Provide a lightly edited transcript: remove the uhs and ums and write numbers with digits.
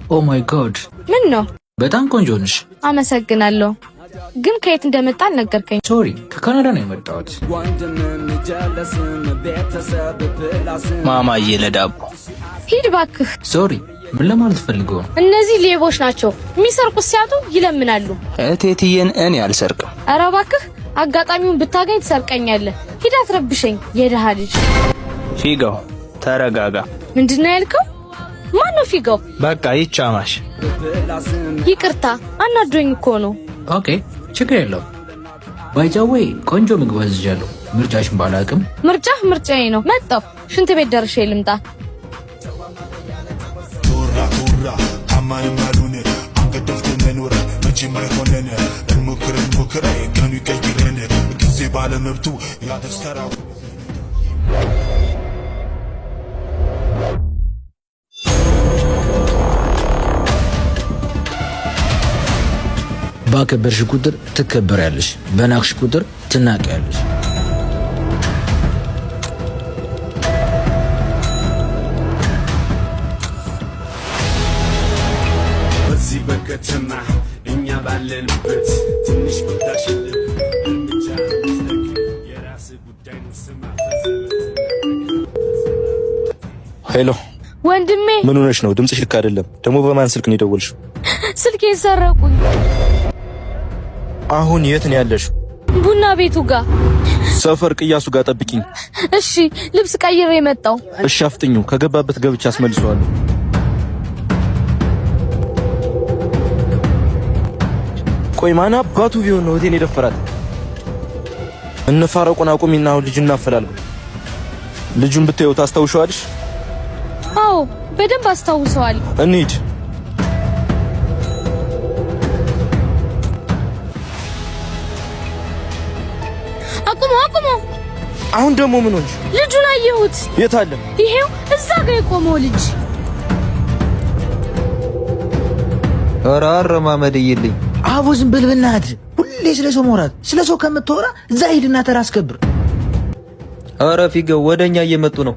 ኦ ማይ ጋድ ምን ነው? በጣም ቆንጆ ነሽ። አመሰግናለሁ። ግን ከየት እንደመጣ አልነገርከኝ። ሶሪ ከካናዳ ነው የመጣሁት። ማማዬ ለዳቦ ሂድ እባክህ። ሶሪ ምን ለማለት ፈልገው ነው? እነዚህ ሌቦች ናቸው። የሚሰርቁት ሲያጡ ይለምናሉ። እቴትዬን እኔ አልሰርቅም። ኧረ እባክህ አጋጣሚውን ብታገኝ ትሰርቀኛለህ። ሂድ አትረብሸኝ የደሃ ልጅ። ፊጋው ተረጋጋ። ምንድነው ያልከው? ማን ነው ፊጋው? በቃ ይቻማሽ። ይቅርታ አናዶኝ እኮ ነው። ኦኬ ችግር የለውም። ባይዛዌ ቆንጆ ምግብ አዝዣለሁ። ምርጫሽን ባላቅም ምርጫህ ምርጫዬ ነው። መጣሁ። ሽንት ቤት ደርሼ ልምጣ። ቶራ ታማኝ ማሉኔ አንገደፍት መኖር መቼ ማይሆነን እንሞክር ቀኑ ይቀይረን ጊዜ ባለመብቱ ያተስከራው ባከበርሽ ቁጥር ትከበሪያለሽ፣ በናቅሽ ቁጥር ትናቂያለሽ። በዚህ በከተማ እኛ ባለንበት ትንሽ ብታሽል እርምጃ የራስ ጉዳይ ነው። ስማ ሄሎ ወንድሜ፣ ምን ሆነሽ ነው? ድምጽሽ ልክ አይደለም። ደግሞ በማን ስልክ ነው የደወልሽው? ስልኬን ሰረቁኝ። አሁን የት ነው ያለሽው? ቡና ቤቱ ጋር። ሰፈር ቅያሱ ጋር ጠብቂኝ። እሺ ልብስ ቀይሬ መጣሁ። እሺ አፍጥኙ። ከገባበት ገብቻ አስመልሰዋለሁ። ቆይ ማን አባቱ ቢሆን ነው እቴን የደፈራት? እንፋረቁን አቁሚና አሁን ልጅ እናፈላልጉ። ልጁን ብታዪው ታስታውሻለሽ? አዎ በደንብ አስታውሰዋል። እንሂድ። አቁሙ። አሁን ደግሞ ምን ሆንሽ? ልጁን አየሁት። የት አለ? ይሄው እዛ ጋር የቆመው ልጅ። ኧረ አረማመድ ይልኝ። አቦ ዝም ብል በእናትህ። ሁሌ ስለሰው ማውራት፣ ስለሰው ከምትወራ እዛ ሂድና ተራ አስከብር። ኧረ ፊገው ወደኛ እየመጡ ነው።